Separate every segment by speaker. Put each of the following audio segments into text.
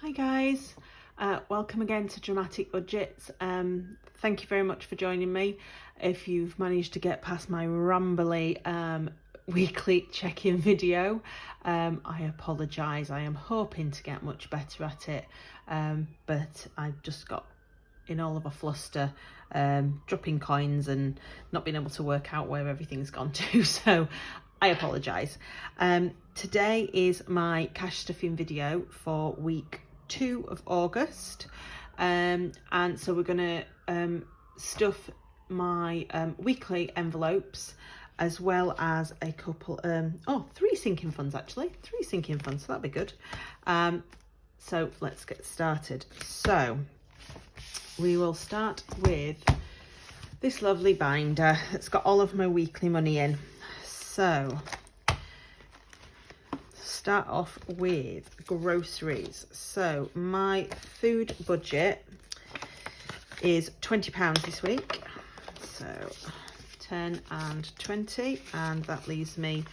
Speaker 1: Hi guys, welcome again to Dramatic Budgets. Thank you very much for joining me. If you've managed to get past my rambly weekly check-in video, I apologise. I am hoping to get much better at it, but I just got in all of a fluster, dropping coins and not being able to work out where everything's gone to, so I apologise. Today is my cash stuffing video for week 2 of August, and so we're going to stuff my weekly envelopes, as well as a couple, 3 sinking funds actually, 3 sinking funds, so that'll be good. So let's get started. So we will start with this lovely binder that's got all of my weekly money in. So start off with groceries. So my food budget is £20 this week. So 10 and 20, and that leaves me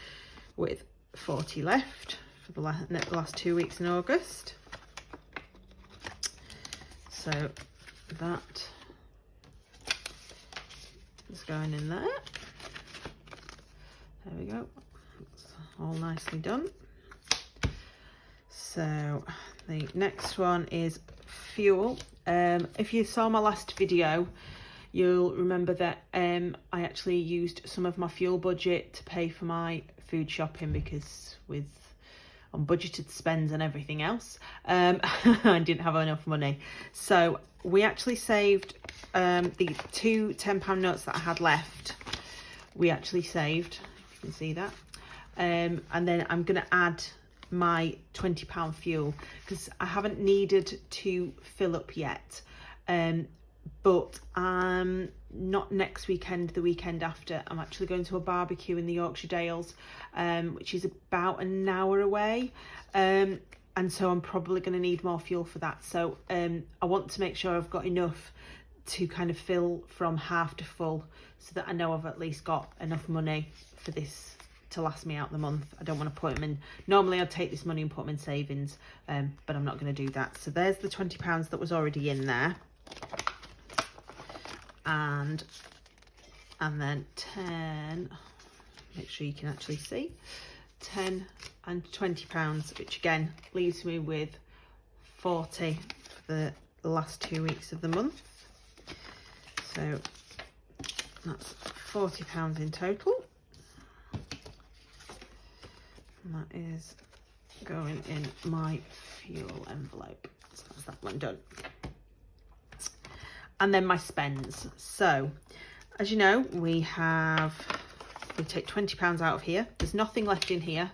Speaker 1: with 40 left for the last 2 weeks in August. So that is going in there. There we go. It's all nicely done. So the next one is fuel. If you saw my last video, you'll remember that I actually used some of my fuel budget to pay for my food shopping, because with unbudgeted spends and everything else, I didn't have enough money. So we actually saved the 2 £10 notes that I had left. We actually saved, if you can see that. And then I'm going to add my £20 fuel, because I haven't needed to fill up yet. But not next weekend, the weekend after, I'm actually going to a barbecue in the Yorkshire Dales, which is about an hour away. And so I'm probably going to need more fuel for that. So I want to make sure I've got enough to kind of fill from half to full, so that I know I've at least got enough money for this to last me out the month. I don't want to put them in. Normally I'd take this money and put them in savings, but I'm not going to do that. So there's the £20 that was already in there. And then 10, make sure you can actually see, 10 and £20, which again leaves me with 40 for the last 2 weeks of the month. So that's £40 in total, and that is going in my fuel envelope. So that's that one done. And then my spends. So as you know, we take £20 out of here. There's nothing left in here,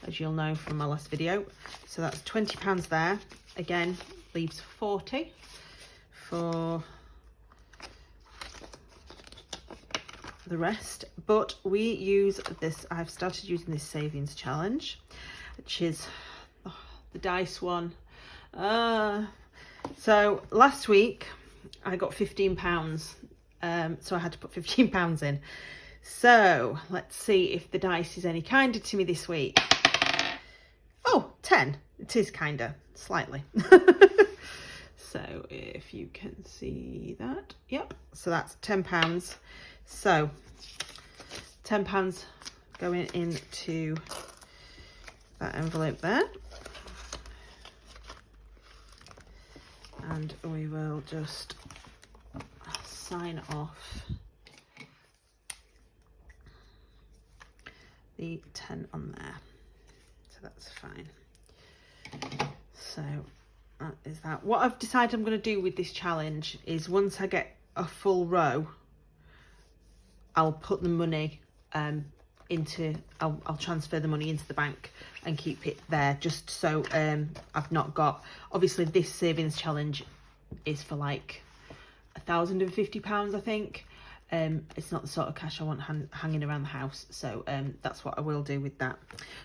Speaker 1: as you'll know from my last video. So that's £20 there. Again, leaves 40 for the rest. But we use this, I've started using this savings challenge, which is the dice one. So last week I got £15, so I had to put £15 in. So let's see if the dice is any kinder to me this week. Oh, 10. It is kinder, slightly. So if you can see that, yep. So that's £10. So £10 going into that envelope there. And we will just sign off the 10 on there. So that's fine. So that is that. What I've decided I'm going to do with this challenge is, once I get a full row, I'll put the money I'll transfer the money into the bank and keep it there, just so I've not got, obviously this savings challenge is for like £1,050, I think. It's not the sort of cash I want hanging around the house, so that's what I will do with that.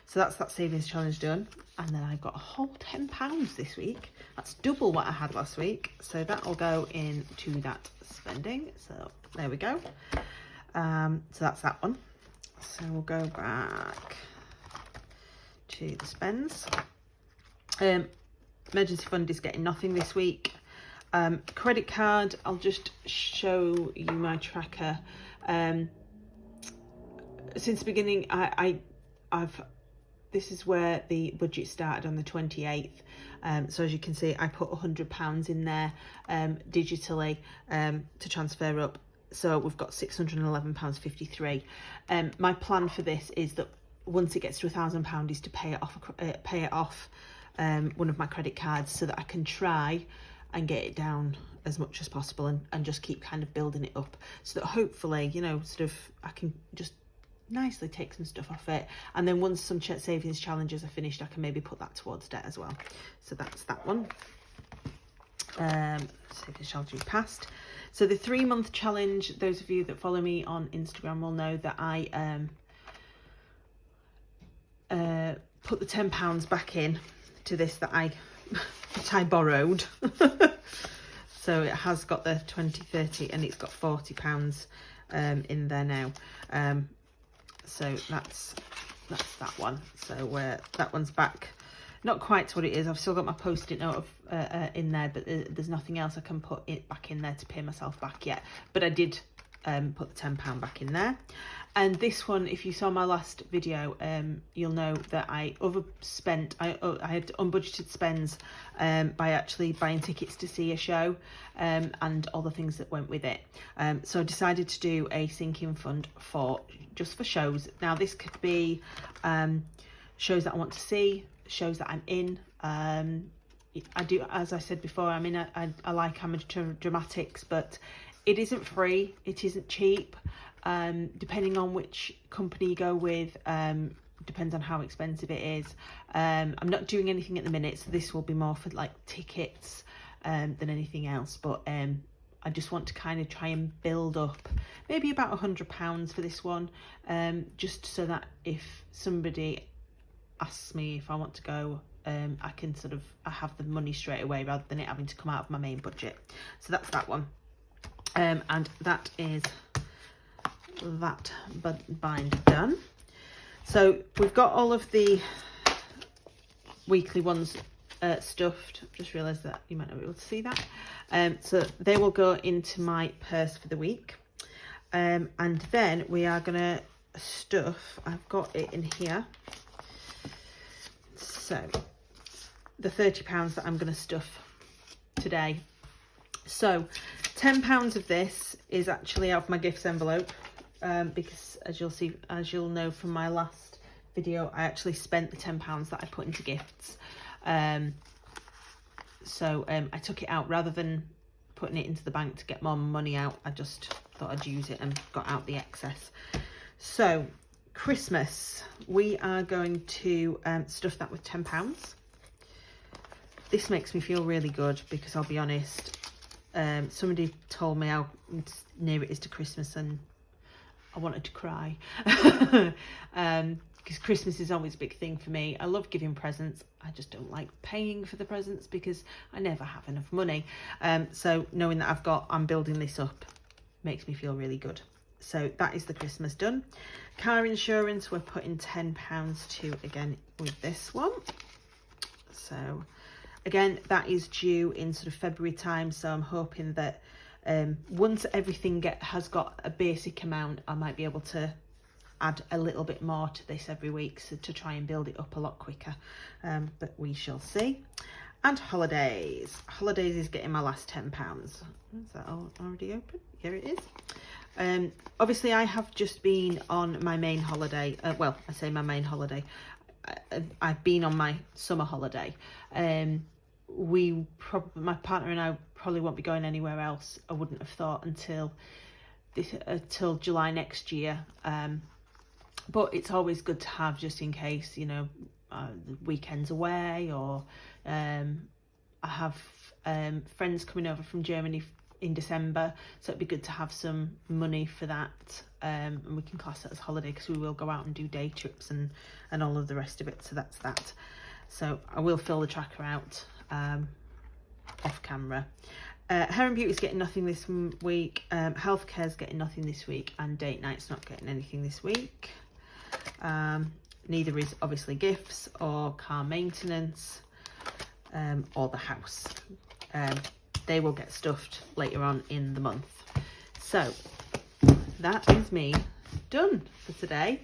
Speaker 1: So that's that savings challenge done. And then I've got a whole £10 this week. That's double what I had last week, so that'll go into that spending. So there we go. So that's that one. So we'll go back to the spends. emergency fund is getting nothing this week. Credit card, I'll just show you my tracker. Since the beginning, this is where the budget started on the 28th. So as you can see, I put £100 in there digitally to transfer up. So we've got £611.53. My plan for this is that once it gets to £1,000 is to pay it off one of my credit cards, so that I can try and get it down as much as possible and just keep kind of building it up, so that hopefully, you know, sort of I can just nicely take some stuff off it, and then once some savings challenges are finished, I can maybe put that towards debt as well. So that's that one. Savings challenge passed. So the 3-month challenge, those of you that follow me on Instagram will know that I put the £10 back in to this that I borrowed. So it has got the 20, 30, and it's got £40 in there now. So that's that one. So that one's back, not quite to what it is. I've still got my post-it note of in there, but there's nothing else I can put it back in there to pay myself back yet. But I did put the £10 back in there. And this one, if you saw my last video, you'll know that I overspent. I had unbudgeted spends by actually buying tickets to see a show and all the things that went with it. So I decided to do a sinking fund just for shows. Now this could be shows that I want to see, shows that I'm in. I do, as I said before, I like amateur dramatics, but it isn't free, it isn't cheap. Depending on which company you go with, depends on how expensive it is. I'm not doing anything at the minute, so this will be more for like tickets than anything else, but I just want to kind of try and build up maybe about £100 for this one, just so that if somebody asks me if I want to go, I can I have the money straight away rather than it having to come out of my main budget. So that's that one. And that is that bind done. So we've got all of the weekly ones stuffed. Just realised that you might not be able to see that. So they will go into my purse for the week. And then we are going to stuff, I've got it in here. So the £30 that I'm going to stuff today. So £10 of this is actually out of my gifts envelope, because as you'll know from my last video, I actually spent the £10 that I put into gifts. So I took it out rather than putting it into the bank to get more money out. I just thought I'd use it and got out the excess. So Christmas, we are going to stuff that with £10. This makes me feel really good because I'll be honest, somebody told me how near it is to Christmas and I wanted to cry. Because Christmas is always a big thing for me. I love giving presents. I just don't like paying for the presents because I never have enough money. So knowing that I'm building this up makes me feel really good. So that is the Christmas done. Car insurance, we're putting £10 to again with this one. So again, that is due in February time. So I'm hoping that once everything has got a basic amount, I might be able to add a little bit more to this every week, so to try and build it up a lot quicker. But we shall see. And holidays. Holidays is getting my last £10. Is that already open? Here it is. Obviously I have just been on my main holiday. Well, I say my main holiday. I've been on my summer holiday. My partner and I probably won't be going anywhere else. I wouldn't have thought until July next year. But it's always good to have, just in case, the weekends away, or I have friends coming over from Germany in December, so it'd be good to have some money for that, and we can class it as holiday because we will go out and do day trips and all of the rest of it. So that's that. So I will fill the tracker out off camera. Hair and Beauty's getting nothing this week. Healthcare's getting nothing this week, and Date Night's not getting anything this week. Neither is obviously gifts or car maintenance. or the house. They will get stuffed later on in the month. So that is me done for today.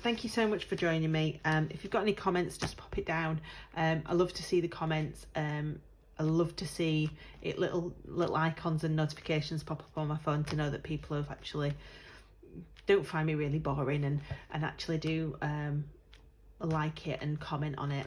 Speaker 1: Thank you so much for joining me. If you've got any comments, just pop it down. I love to see the comments. I love to see it, little icons and notifications pop up on my phone to know that people have actually don't find me really boring and actually do like it and comment on it.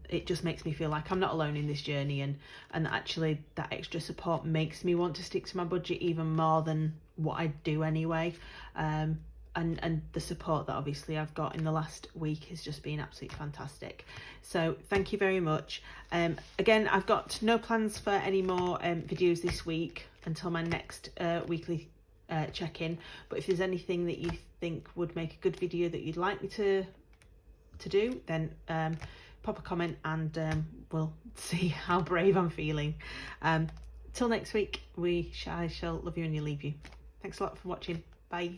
Speaker 1: It just makes me feel like I'm not alone in this journey, and actually that extra support makes me want to stick to my budget even more than what I do anyway. And the support that obviously I've got in the last week has just been absolutely fantastic. So thank you very much. Again, I've got no plans for any more videos this week until my next weekly check-in. But if there's anything that you think would make a good video that you'd like me to do, then pop a comment and we'll see how brave I'm feeling. Till next week, I shall love you and leave you. Thanks a lot for watching. Bye.